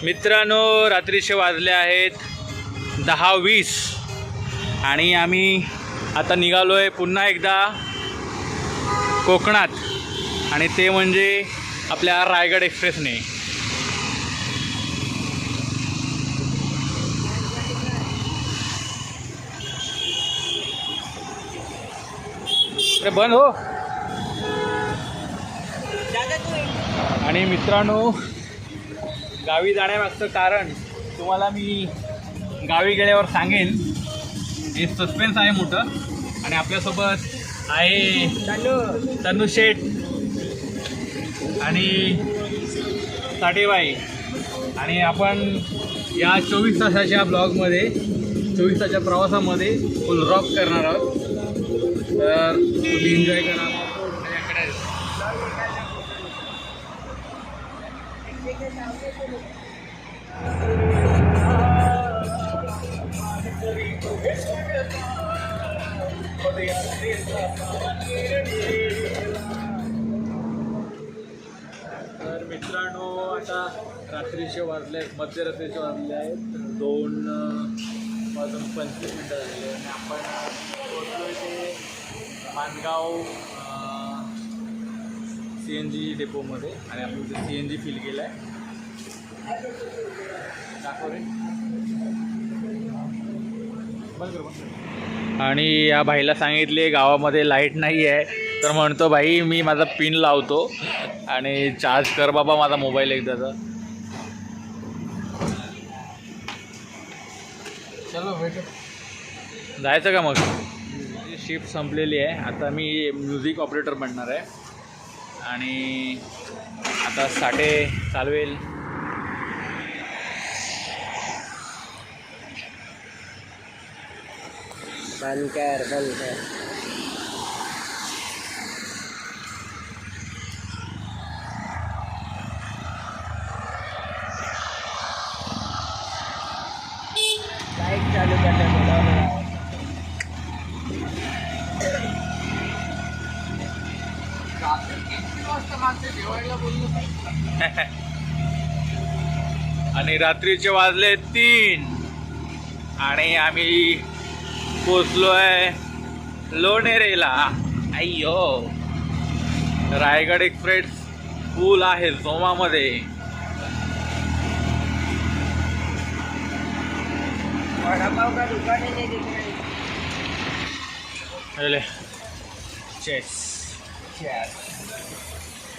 मित्रांनो, रात्रीचे वाजले आहेत 10:20 आणि आम्ही आता निघालो आहे पुन्हा एकदा कोकणात, आणि ते म्हणजे आपल्या रायगड एक्सप्रेसने. अरे बंद हो. आणि मित्रांनो, गावी जाण्यामागचं कारण तुम्हाला मी गावी गेल्यावर सांगेन. हे सस्पेन्स आहे मोठं. आणि आपल्यासोबत आहे तनु शेठ आणि साठेबाई, आणि आपण या 24 तासाच्या ब्लॉगमध्ये 24 तासाच्या प्रवासामध्ये फुल रॉक करणार आहोत. तर तुम्ही एन्जॉय करा. तर मित्रांनो, आता रात्रीचे वाजले आहेत, मध्यरात्रीचे वाजले आहेत 2:25 झाले आणि आपण पोहोचलोय ते माणगाव CNG डेपोमध्ये. आणि आपण ते CNG फिल केलं आहे. आणि या भाईला सांगितले गावामध्ये लाईट नाही आहे, तर म्हणतो भाई मी माझा पिन लावतो आणि चार्ज कर बाबा माझा मोबाईल एकदाचा. चलो भेटू. जायचं का मग? शिफ्ट संपलेली आहे. आता मी म्युझिक ऑपरेटर बनणार आहे आणि आता साठे चालवेल. बंद कर. लाईट चालू करते आणि रात्रीचे वाजले 3 आणि आम्ही पोचलो आहे लोणेरेला. अय्यो, रायगड एक्सप्रेस फुल आहे जोमामध्ये. वडापाव का दुकान है नहीं दिख रही. चेस.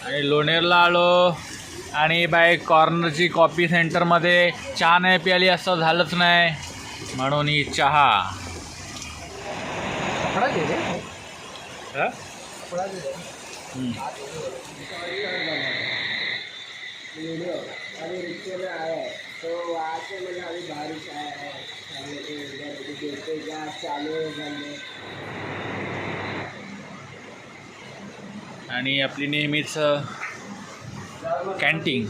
आणि लोणेरला आलो आणि बाय कॉर्नरची कॉफी सेंटरमध्ये चहा नाही प्याली असं झालंच नाही, म्हणून ही चहा. कपड़ा दे दे. हाँ? कपड़ा दे दे. अभी रिक्शे में आया है तो वहाँ से मतलब अभी बारिश आया है. देखते क्या चालू है बंद. आणि आपली नेहमीच कॅन्टीन.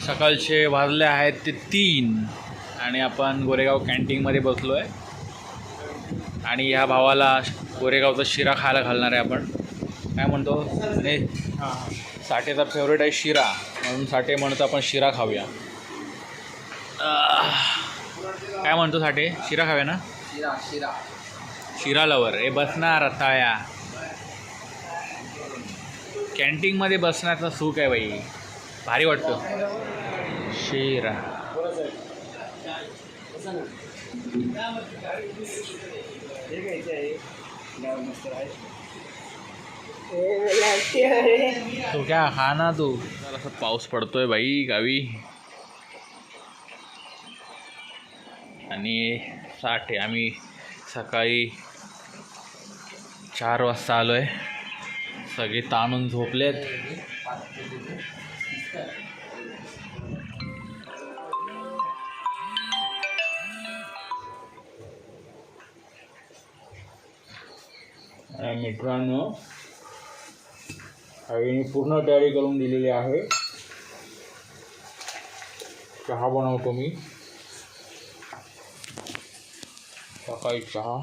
सकाळचे वाजले आहेत ते 3 आणि आपण गोरेगाव कॅन्टीनमध्ये बसलो आहे. आणि ह्या भावाला गोरेगावचा शिरा खायला घालणार आहे आपण. काय म्हणतो? आणि साठेचा फेवरेट आहे शिरा, म्हणून साठे म्हणतो आपण शिरा खाऊया. काय म्हणतो साठे? शिरा खाऊया ना? शिरा लवर. हे बसणार रताळ्या. कॅन्टीनमध्ये बसण्याचा सुख आहे बाई, भारी वाटतं. शिरा तो क्या खाना तू. जरासा पाऊस पडतोय बाई गावी. आणि साठे आम्ही सकाळी 4 वाजता आलो आहे. सगळे ताणून झोपलेत. मित्रांनो, आईने पूर्ण तयारी करून दिलेली आहे. चहा बनवतो मी. सकाळी चहा.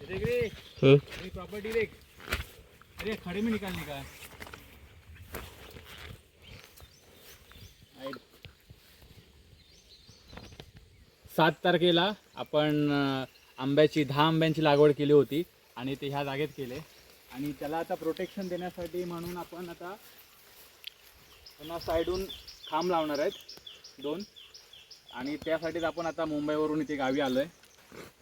देख रे प्रॉपर्टी देख. अरे खड़े में निकालने का. 7 तारखेला आपण आंब्याची 10 आंब्यांची लागवड केली होती आणि ते ह्या जागेत केले आणि त्याला आता प्रोटेक्शन देण्यासाठी म्हणून आपण आता पुन्हा साईडून खांब लावणार आहेत 2 आणि त्यासाठीच आपण आता मुंबईवरून इथे गावी आलो आहे.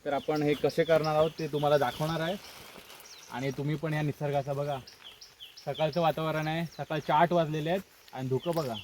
तर आपण हे कसे करणार आहोत ते तुम्हाला दाखवणार आहे आणि तुम्ही पण या निसर्गाचा बघा. सकाळचं वातावरण आहे, सकाळचे 8 वाजलेले आहेत आणि धुकं बघा.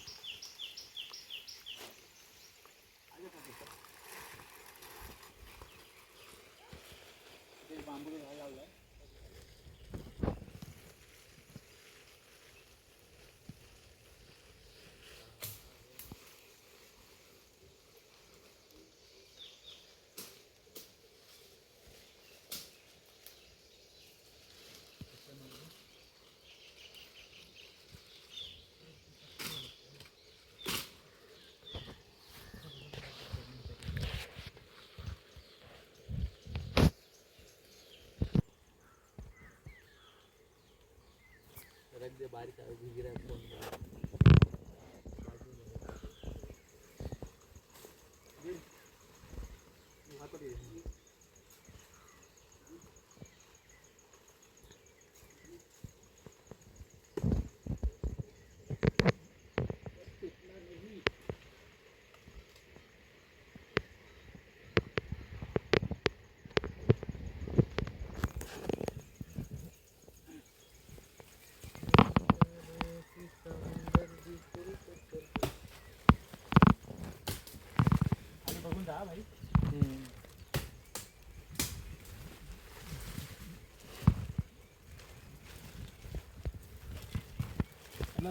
भाई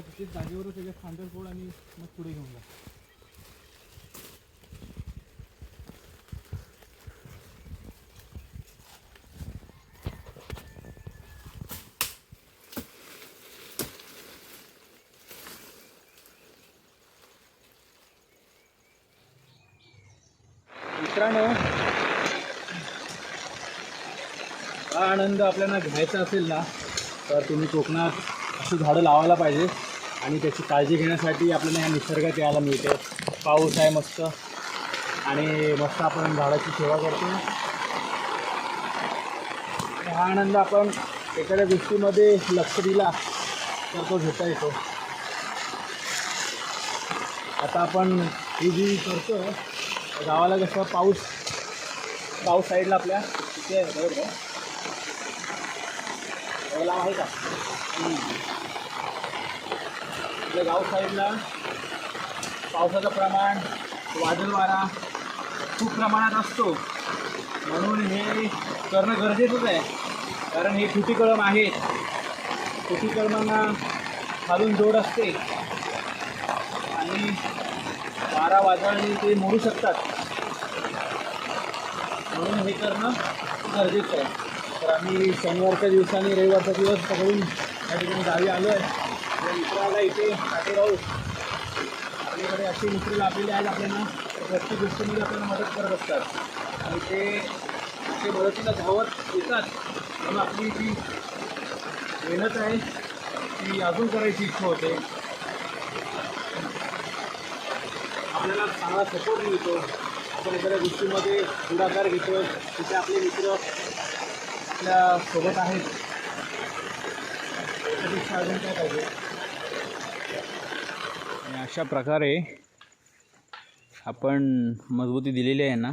तिथेच जागेवरच सगळे फांदर फोड आणि मग पुढे घेऊन जा. मित्रांनो, हा आनंद आपल्याला घ्यायचा असेल ना तर तुम्ही कोकणात अशी झाडं लावायला पाहिजे आणि त्याची काळजी घेण्यासाठी आपल्याला ह्या निसर्गात यायला मिळते. पाऊस आहे मस्त आणि मस्त आपण झाडाची सेवा करतो. हा आनंद आपण एखाद्या गोष्टीमध्ये लक्ष दिला तर तो घेता येतो. आता आपण ही जी करतो गावाला कसं पाऊस साईडला आपल्या तिथे बरोबर एवढा आहे का आपल्या गाव साईडला पावसाचं प्रमाण वादळ वारा खूप प्रमाणात असतो. म्हणून हे करणं गरजेचंच आहे. कारण हे तुटी कळम आहेत. तुटी कळमांना खालून जोड असते आणि वारा वादळाने ते मोडू शकतात. म्हणून हे करणं गरजेचं आहे. तर आम्ही शनिवारच्या दिवसाने रविवारचा दिवस पकडून या ठिकाणी गावी आलो आहे. मित्राला इथे काटेगाव आपल्याकडे असे मित्र लाभलेले आहेत आपल्याला, प्रत्येक गोष्टीमध्ये आपल्याला मदत करत असतात आणि ते असे मदतीला धावत येतात. म्हणून आपली जी मेहनत आहे ती अजून करायची इच्छा होते. आपल्याला चांगला सपोर्ट मिळतो. आपण एखाद्या गोष्टीमध्ये पुढाकार घेतो, तिथे आपले मित्र आपल्या सोबत आहेत. त्यापेक्षा अजून काय पाहिजे. आणि अशा प्रकारे आपण मजबूती दिलेली आहे ना.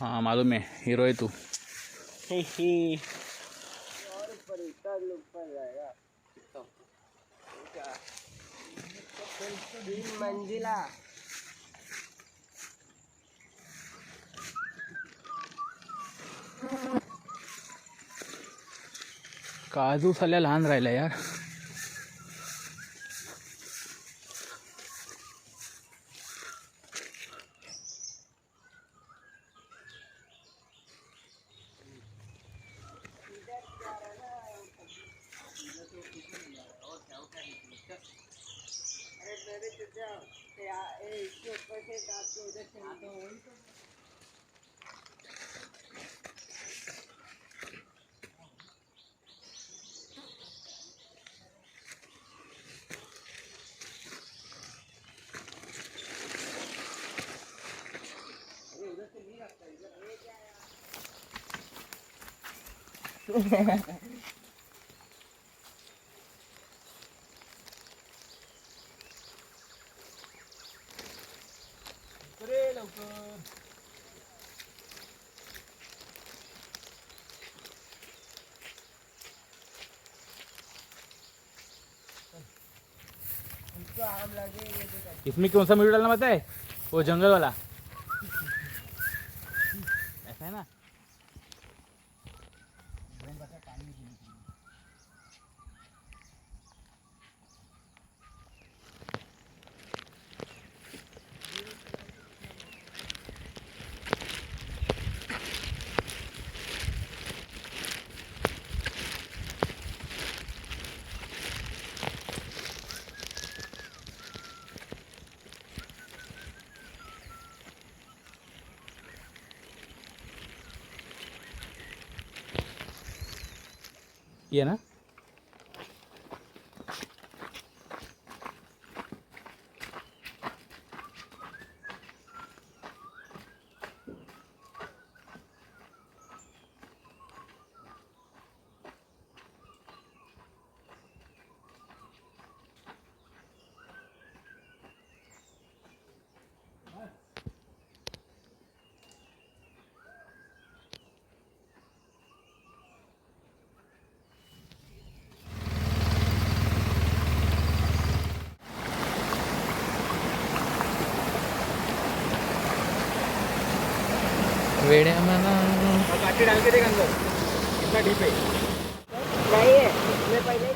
हाँ मालूम है, हीरो है तू. और ऊपर ऊपर जाएगा 3 मंजिला. काजू साल्या लहान राहिला यार. अरे मेरे चचा इसके ऊपर से काट के उधर से तो वही तो. अरे लवकर. इसको आम लगे ये देखो. इसमें कौन सा मीट डालना पता है? वो जंगल वाला ऐसा है ना. ये ना. वेड्या मना. काटी डाल के देख अंदर कितना डीप है. नहीं है मैं पहले ही